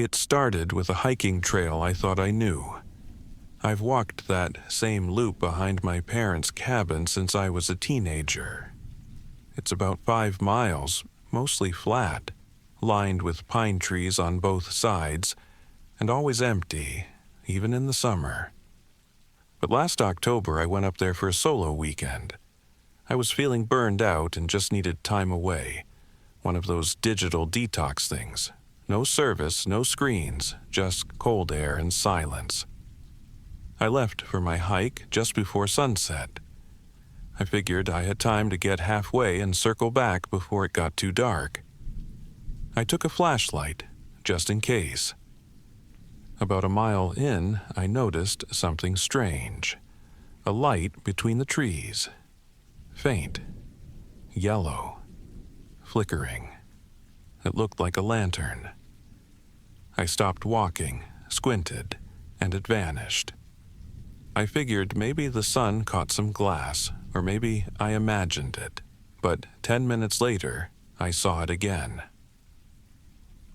It started with a hiking trail I thought I knew. I've walked that same loop behind my parents' cabin since I was a teenager. It's about 5 miles, mostly flat, lined with pine trees on both sides, and always empty, even in the summer. But last October I went up there for a solo weekend. I was feeling burned out and just needed time away, one of those digital detox things. No service, no screens, just cold air and silence. I left for my hike just before sunset. I figured I had time to get halfway and circle back before it got too dark. I took a flashlight, just in case. About a mile in, I noticed something strange. A light between the trees. Faint. Yellow. Flickering. It looked like a lantern. I stopped walking, squinted, and it vanished. I figured maybe the sun caught some glass, or maybe I imagined it. But 10 minutes later, I saw it again.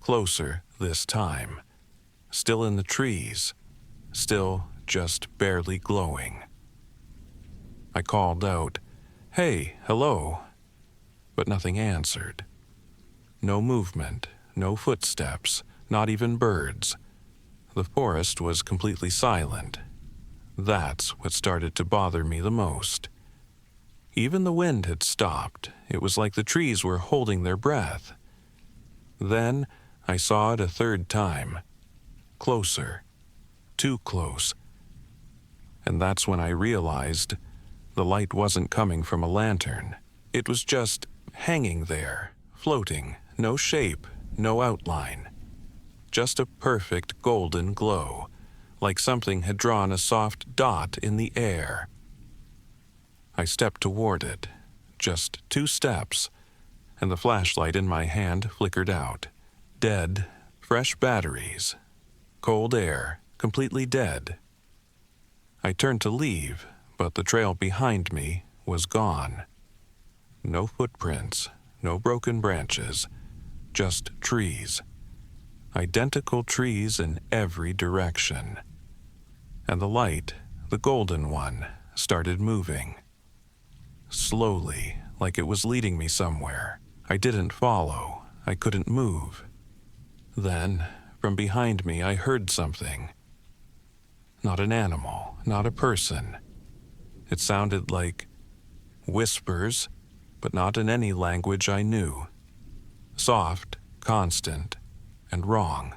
Closer this time. Still in the trees. Still just barely glowing. I called out, "Hey, hello," but nothing answered. No movement, no footsteps, not even birds. The forest was completely silent. That's what started to bother me the most. Even the wind had stopped. It was like the trees were holding their breath. Then I saw it a third time. Closer. Too close. And that's when I realized the light wasn't coming from a lantern. It was just hanging there, floating, no shape, no outline. Just a perfect golden glow, like something had drawn a soft dot in the air. I stepped toward it, just 2 steps, and the flashlight in my hand flickered out. Dead, fresh batteries. Cold air, completely dead. I turned to leave, but the trail behind me was gone. No footprints, no broken branches, just trees. Identical trees in every direction. And the light, the golden one, started moving. Slowly, like it was leading me somewhere. I didn't follow. I couldn't move. Then, from behind me, I heard something. Not an animal, not a person. It sounded like whispers, but not in any language I knew. Soft, constant, and wrong.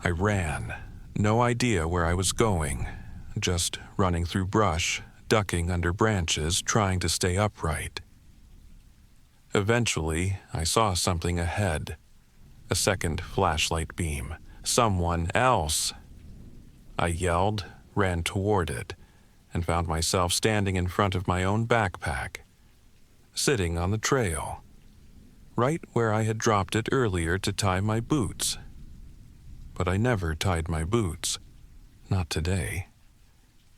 I ran, no idea where I was going, just running through brush, ducking under branches, trying to stay upright. Eventually, I saw something ahead. A second flashlight beam. Someone else. I yelled, ran toward it, and found myself standing in front of my own backpack, sitting on the trail, right where I had dropped it earlier to tie my boots. But I never tied my boots. Not today.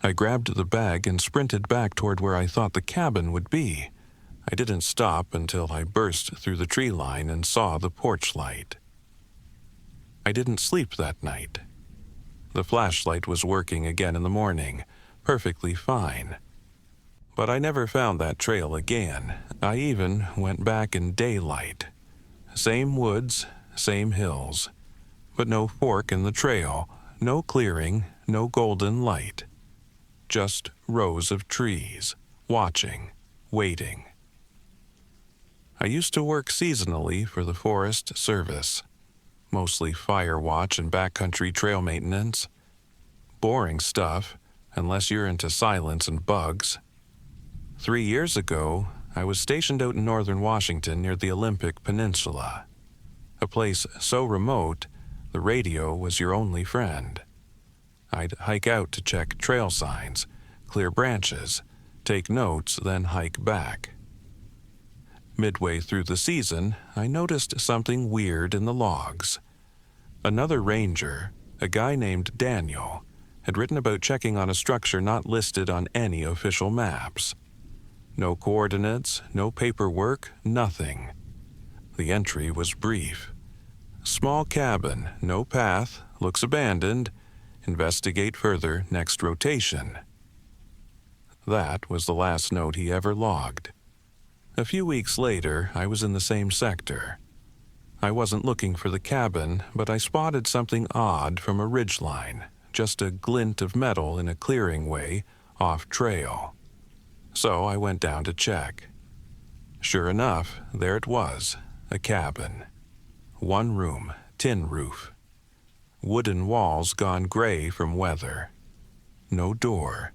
I grabbed the bag and sprinted back toward where I thought the cabin would be. I didn't stop until I burst through the tree line and saw the porch light. I didn't sleep that night. The flashlight was working again in the morning, perfectly fine. But I never found that trail again. I even went back in daylight. Same woods, same hills, but no fork in the trail, no clearing, no golden light. Just rows of trees, watching, waiting. I used to work seasonally for the Forest Service, mostly fire watch and backcountry trail maintenance. Boring stuff, unless you're into silence and bugs. 3 years ago, I was stationed out in northern Washington near the Olympic Peninsula, a place so remote the radio was your only friend. I'd hike out to check trail signs, clear branches, take notes, then hike back. Midway through the season, I noticed something weird in the logs. Another ranger, a guy named Daniel, had written about checking on a structure not listed on any official maps. No coordinates, no paperwork, nothing. The entry was brief. Small cabin, no path, looks abandoned. Investigate further next rotation. That was the last note he ever logged. A few weeks later, I was in the same sector. I wasn't looking for the cabin, but I spotted something odd from a ridgeline, just a glint of metal in a clearing way, off trail. So I went down to check. Sure enough, there it was, a cabin. One room, tin roof. Wooden walls gone gray from weather. No door,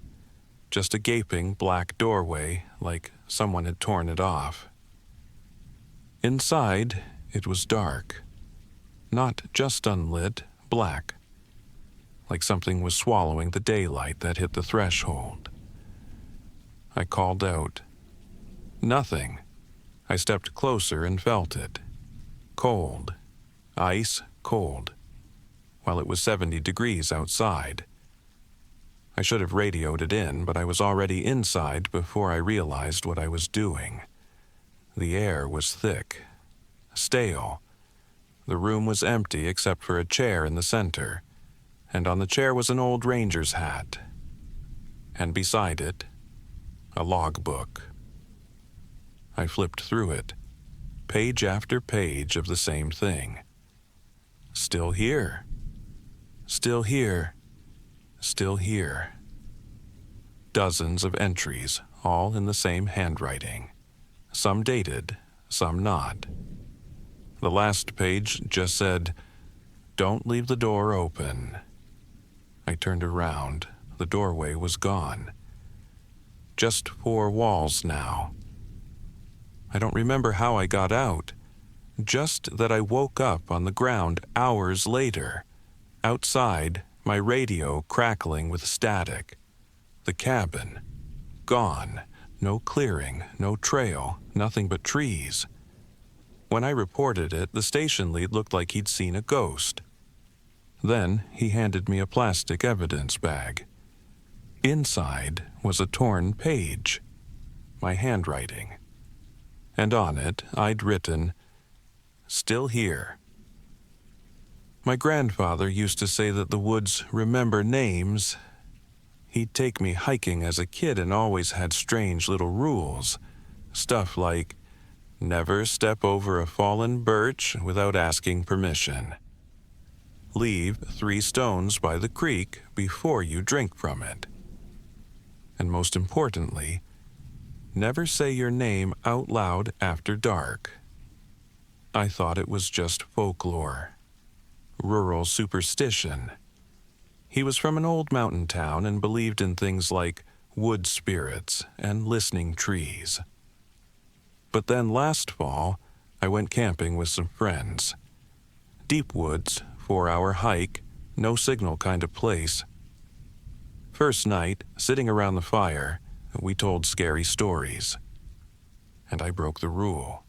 just a gaping black doorway like someone had torn it off. Inside, it was dark. Not just unlit, black. Like something was swallowing the daylight that hit the threshold. I called out. Nothing. I stepped closer and felt it. Cold. Ice cold. While it was 70 degrees outside. I should have radioed it in, but I was already inside before I realized what I was doing. The air was thick. Stale. The room was empty except for a chair in the center, and on the chair was an old ranger's hat. And beside it, a logbook. I flipped through it, page after page of the same thing. Still here. Still here. Still here. Dozens of entries, all in the same handwriting. Some dated, some not. The last page just said, "Don't leave the door open." I turned around. The doorway was gone. Just 4 walls now. I don't remember how I got out. Just that I woke up on the ground hours later. Outside, my radio crackling with static. The cabin. Gone. No clearing, no trail, nothing but trees. When I reported it, the station lead looked like he'd seen a ghost. Then he handed me a plastic evidence bag. Inside was a torn page. My handwriting. And on it, I'd written, "Still here." My grandfather used to say that the woods remember names. He'd take me hiking as a kid and always had strange little rules. Stuff like, never step over a fallen birch without asking permission. Leave 3 stones by the creek before you drink from it. And most importantly, never say your name out loud after dark. I thought it was just folklore. Rural superstition. He was from an old mountain town and believed in things like wood spirits and listening trees. But then last fall, I went camping with some friends. Deep woods, 4-hour hike, no signal kind of place. First night, sitting around the fire, we told scary stories. And I broke the rule.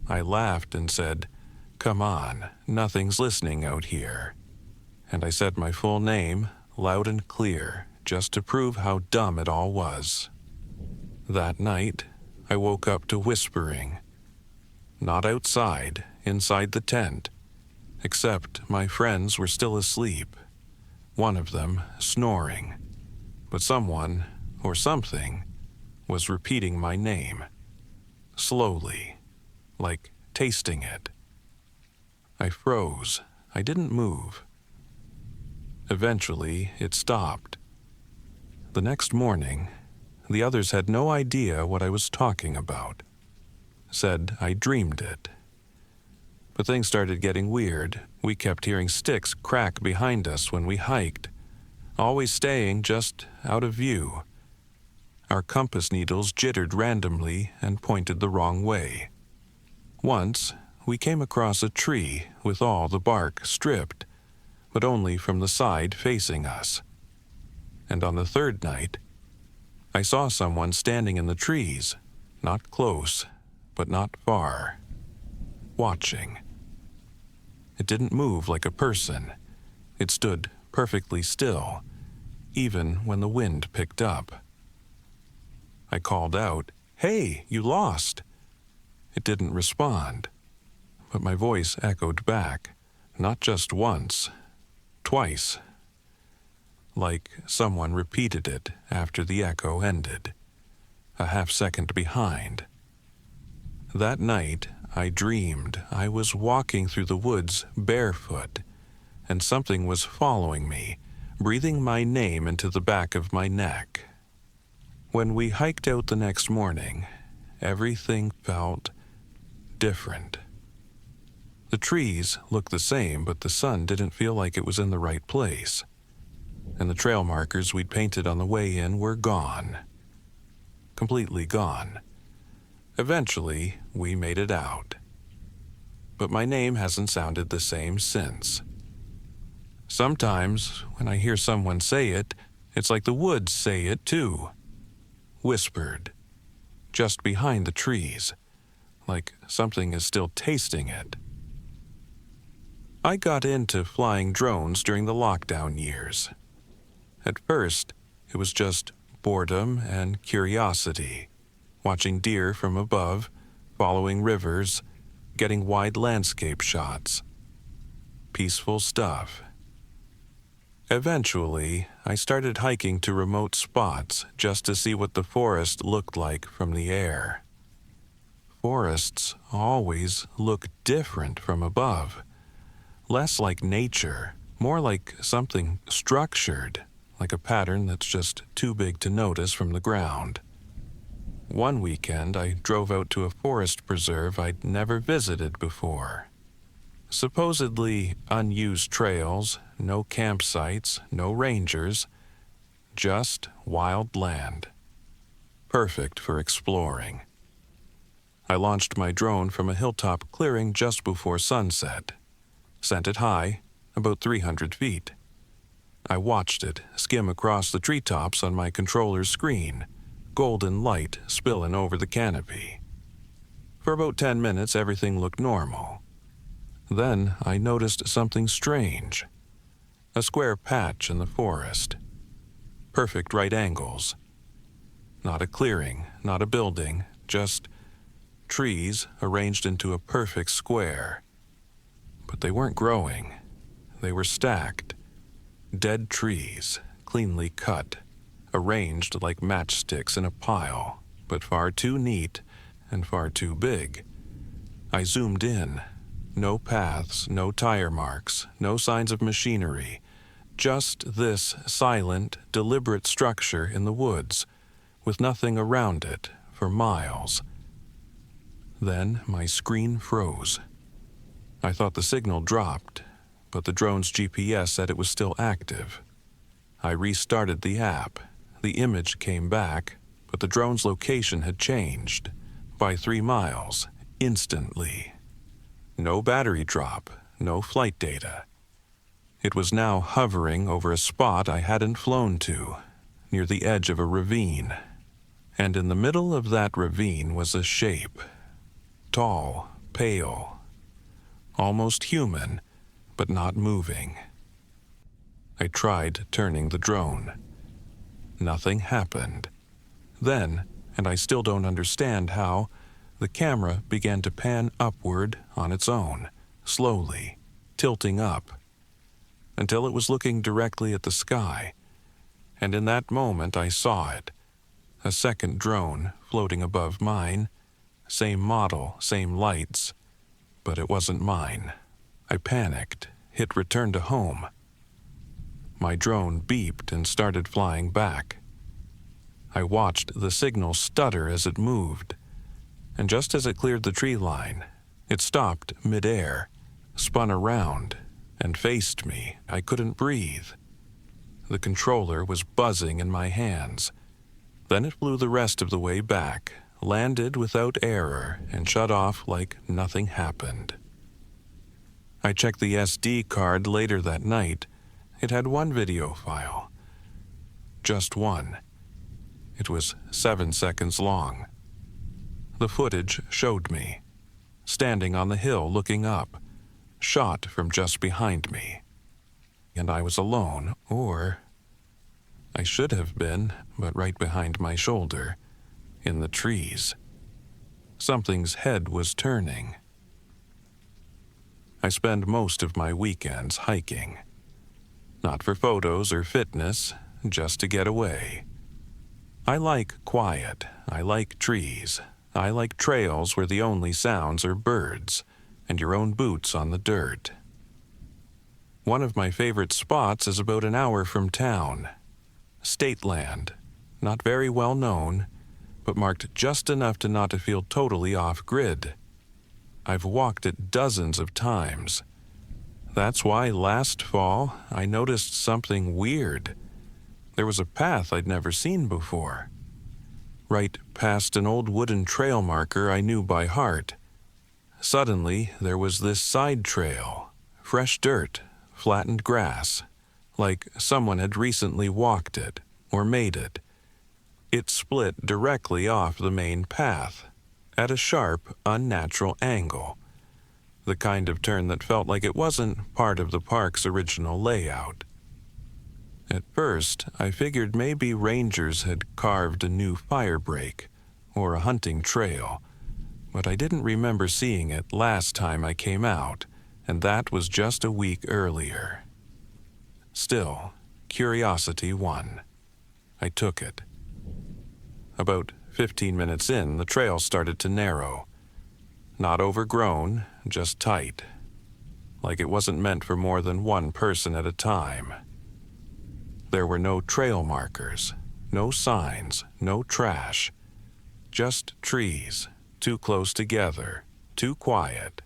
I laughed and said, "Come on, nothing's listening out here." And I said my full name, loud and clear, just to prove how dumb it all was. That night, I woke up to whispering. Not outside, inside the tent, except my friends were still asleep, one of them snoring, but someone, or something, was repeating my name, slowly, like tasting it. I froze. I didn't move. Eventually, it stopped. The next morning, the others had no idea what I was talking about. Said I dreamed it. But things started getting weird. We kept hearing sticks crack behind us when we hiked, always staying just out of view. Our compass needles jittered randomly and pointed the wrong way. Once, we came across a tree with all the bark stripped, but only from the side facing us. And on the third night, I saw someone standing in the trees, not close, but not far, watching. It didn't move like a person. It stood perfectly still, even when the wind picked up. I called out, "Hey, you lost!" It didn't respond. but my voice echoed back, not just once, twice, like someone repeated it after the echo ended, a half-second behind. That night, I dreamed I was walking through the woods barefoot, and something was following me, breathing my name into the back of my neck. When we hiked out the next morning, everything felt different. The trees looked the same, but the sun didn't feel like it was in the right place, and the trail markers we'd painted on the way in were gone. Completely gone. Eventually, we made it out. But my name hasn't sounded the same since. Sometimes, when I hear someone say it, it's like the woods say it too. Whispered. Just behind the trees. Like something is still tasting it. I got into flying drones during the lockdown years. At first, it was just boredom and curiosity. Watching deer from above, following rivers, getting wide landscape shots. Peaceful stuff. Eventually, I started hiking to remote spots just to see what the forest looked like from the air. Forests always look different from above. Less like nature, more like something structured, like a pattern that's just too big to notice from the ground. One weekend, I drove out to a forest preserve I'd never visited before. Supposedly unused trails, no campsites, no rangers, just wild land. Perfect for exploring. I launched my drone from a hilltop clearing just before sunset. Sent it high, about 300 feet. I watched it skim across the treetops on my controller's screen, golden light spilling over the canopy. For about 10 minutes, everything looked normal. Then I noticed something strange. A square patch in the forest. Perfect right angles. Not a clearing, not a building, just trees arranged into a perfect square. But they weren't growing. They were stacked. Dead trees, cleanly cut, arranged like matchsticks in a pile, but far too neat and far too big. I zoomed in. No paths, no tire marks, no signs of machinery. Just this silent, deliberate structure in the woods, with nothing around it for miles. Then my screen froze. I thought the signal dropped, but the drone's GPS said it was still active. I restarted the app. The image came back, but the drone's location had changed. By 3 miles, instantly. No battery drop, no flight data. It was now hovering over a spot I hadn't flown to, near the edge of a ravine. And in the middle of that ravine was a shape. Tall, pale, almost human, but not moving. I tried turning the drone. Nothing happened. Then, and I still don't understand how, the camera began to pan upward on its own, slowly, tilting up, until it was looking directly at the sky. And in that moment I saw it. A second drone floating above mine. Same model, same lights. But it wasn't mine. I panicked, hit return to home. My drone beeped and started flying back. I watched the signal stutter as it moved, and just as it cleared the tree line, it stopped midair, spun around, and faced me. I couldn't breathe. The controller was buzzing in my hands. Then it flew the rest of the way back, landed without error, and shut off like nothing happened. I checked the SD card later that night. It had one video file. Just one. It was 7 seconds long. The footage showed me, standing on the hill looking up, shot from just behind me. And I was alone, or I should have been, but right behind my shoulder, in the trees. Something's head was turning. I spend most of my weekends hiking. Not for photos or fitness, just to get away. I like quiet, I like trees, I like trails where the only sounds are birds and your own boots on the dirt. One of my favorite spots is about an hour from town. State land, not very well known, but marked just enough to not to feel totally off-grid. I've walked it dozens of times. That's why last fall I noticed something weird. There was a path I'd never seen before. Right past an old wooden trail marker I knew by heart. Suddenly, there was this side trail, fresh dirt, flattened grass, like someone had recently walked it or made it. It split directly off the main path, at a sharp, unnatural angle, the kind of turn that felt like it wasn't part of the park's original layout. At first, I figured maybe rangers had carved a new fire break or a hunting trail, but I didn't remember seeing it last time I came out, and that was just a week earlier. Still, curiosity won. I took it. About 15 minutes in, the trail started to narrow. Not overgrown, just tight. Like it wasn't meant for more than one person at a time. There were no trail markers, no signs, no trash. Just trees, too close together, too quiet.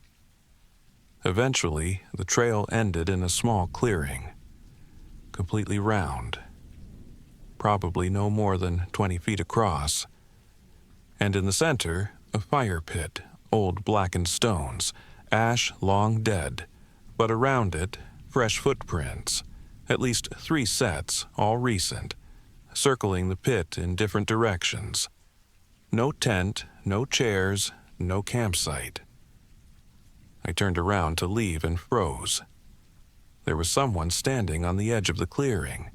Eventually, the trail ended in a small clearing, completely round, probably no more than 20 feet across. And in the center, a fire pit, old blackened stones, ash long dead, but around it, fresh footprints, at least 3 sets, all recent, circling the pit in different directions. No tent, no chairs, no campsite. I turned around to leave and froze. There was someone standing on the edge of the clearing.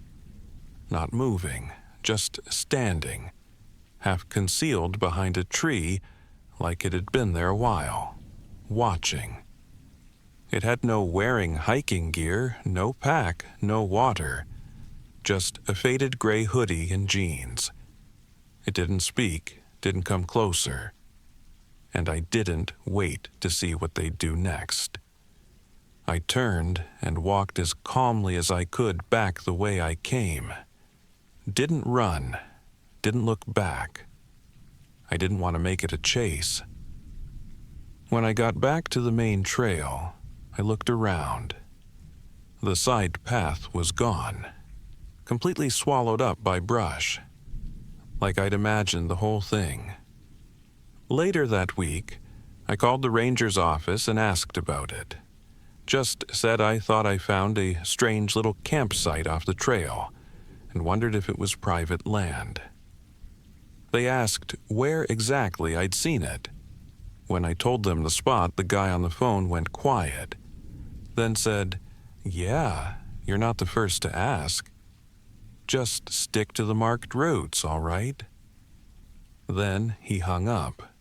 Not moving, just standing, half concealed behind a tree like it had been there a while, watching. It had no wearing hiking gear, no pack, no water, just a faded gray hoodie and jeans. It didn't speak, didn't come closer, and I didn't wait to see what they'd do next. I turned and walked as calmly as I could back the way I came. Didn't run, didn't look back. I didn't want to make it a chase. When I got back to the main trail, I looked around. The side path was gone, completely swallowed up by brush, like I'd imagined the whole thing. Later that week, I called the ranger's office and asked about it. Just said I thought I found a strange little campsite off the trail and wondered if it was private land. They asked where exactly I'd seen it. When I told them the spot, the guy on the phone went quiet, then said, "Yeah, you're not the first to ask. Just stick to the marked routes, all right?" Then he hung up.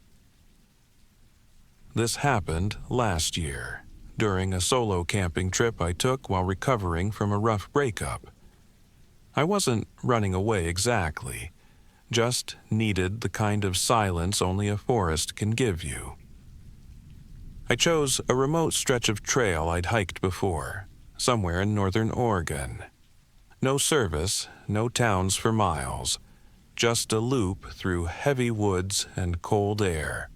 This happened last year, during a solo camping trip I took while recovering from a rough breakup. I wasn't running away exactly, just needed the kind of silence only a forest can give you. I chose a remote stretch of trail I'd hiked before, somewhere in northern Oregon. No service, no towns for miles, just a loop through heavy woods and cold air.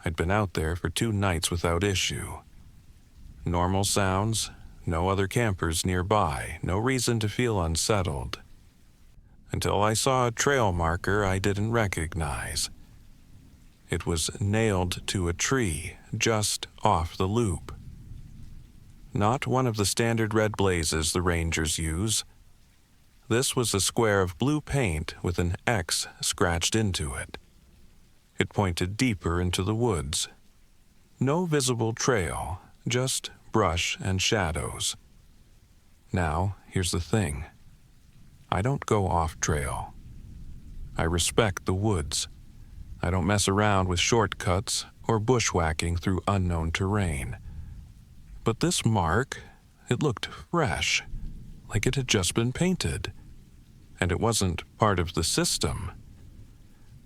I'd been out there for 2 nights without issue. Normal sounds, no other campers nearby, no reason to feel unsettled. Until I saw a trail marker I didn't recognize. It was nailed to a tree just off the loop. Not one of the standard red blazes the rangers use. This was a square of blue paint with an X scratched into it. It pointed deeper into the woods. No visible trail, just brush and shadows. Now, here's the thing. I don't go off trail. I respect the woods. I don't mess around with shortcuts or bushwhacking through unknown terrain. But this mark, it looked fresh, like it had just been painted. And it wasn't part of the system.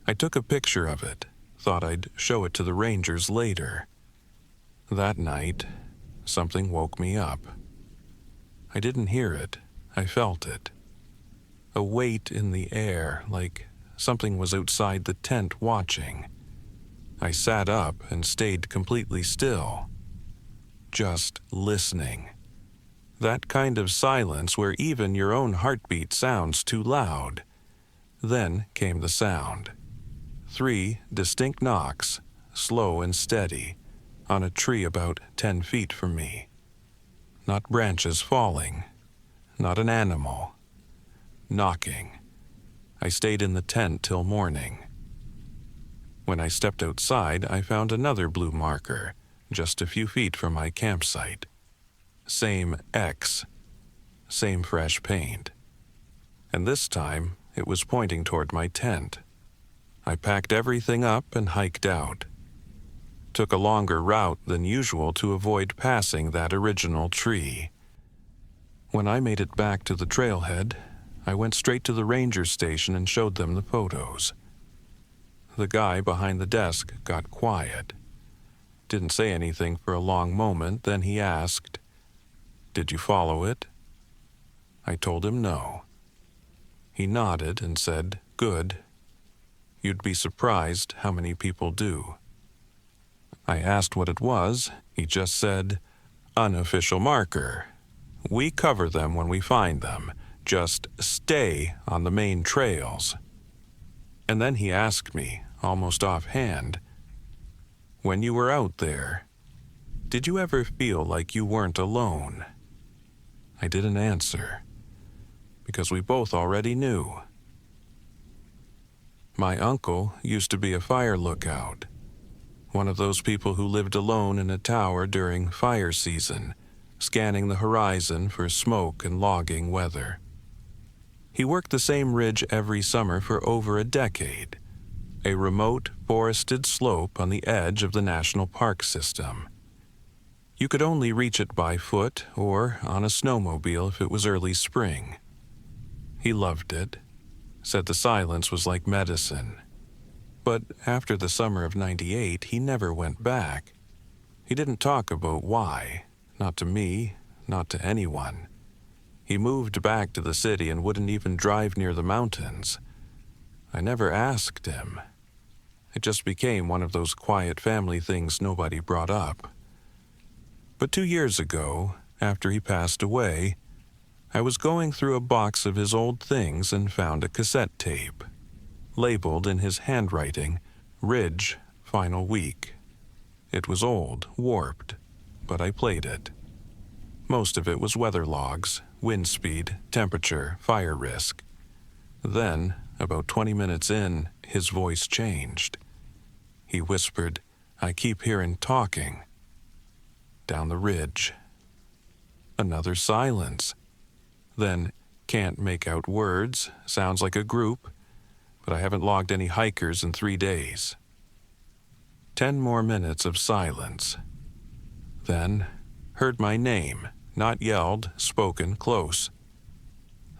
I took a picture of it, thought I'd show it to the rangers later. That night, something woke me up. I didn't hear it, I felt it. A weight in the air, like something was outside the tent watching. I sat up and stayed completely still, just listening. That kind of silence where even your own heartbeat sounds too loud. Then came the sound. 3 distinct knocks, slow and steady, on a tree about 10 feet from me. Not branches falling, not an animal. Knocking. I stayed in the tent till morning. When I stepped outside, I found another blue marker, just a few feet from my campsite. Same X, same fresh paint. And this time, it was pointing toward my tent. I packed everything up and hiked out. Took a longer route than usual to avoid passing that original tree. When I made it back to the trailhead, I went straight to the ranger station and showed them the photos. The guy behind the desk got quiet. Didn't say anything for a long moment, then he asked, "Did you follow it?" I told him no. He nodded and said, "Good. You'd be surprised how many people do." I asked what it was. He just said, "Unofficial marker. We cover them when we find them. Just stay on the main trails." And then he asked me, almost offhand, "When you were out there, did you ever feel like you weren't alone?" I didn't answer, because we both already knew. My uncle used to be a fire lookout, one of those people who lived alone in a tower during fire season, scanning the horizon for smoke and logging weather. He worked the same ridge every summer for over a decade, a remote, forested slope on the edge of the national park system. You could only reach it by foot or on a snowmobile if it was early spring. He loved it, said the silence was like medicine. But after the summer of '98, he never went back. He didn't talk about why, not to me, not to anyone. He moved back to the city and wouldn't even drive near the mountains. I never asked him. It just became one of those quiet family things nobody brought up. But 2 years ago, after he passed away, I was going through a box of his old things and found a cassette tape, labeled in his handwriting, "Ridge, Final Week." It was old, warped, but I played it. Most of it was weather logs, wind speed, temperature, fire risk. Then, about 20 minutes in, his voice changed. He whispered, "I keep hearing talking." Down the ridge. Another silence. Then, "Can't make out words, sounds like a group, but I haven't logged any hikers in 3 days." 10 more minutes of silence. Then, heard my name, not yelled, spoken close.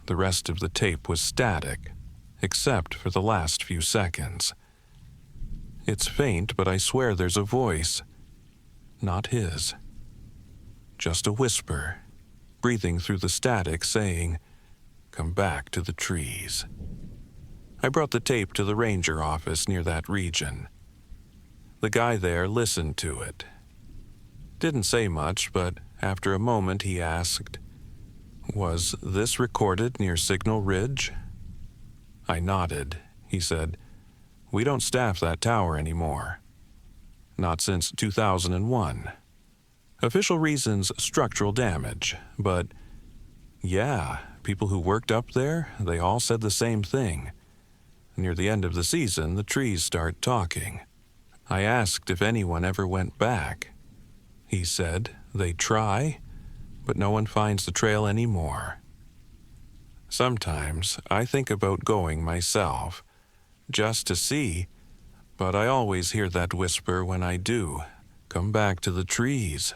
The rest of the tape was static, except for the last few seconds. It's faint, but I swear there's a voice. Not his. Just a whisper, breathing through the static, saying, "Come back to the trees." I brought the tape to the ranger office near that region. The guy there listened to it. Didn't say much, but after a moment he asked, "Was this recorded near Signal Ridge?" I nodded. He said, "We don't staff that tower anymore. Not since 2001. Official reasons, structural damage, but yeah, people who worked up there, they all said the same thing. Near the end of the season, the trees start talking. I asked if anyone ever went back. He said they try, but no one finds the trail anymore. Sometimes I think about going myself, just to see, but I always hear that whisper when I do, "Come back to the trees."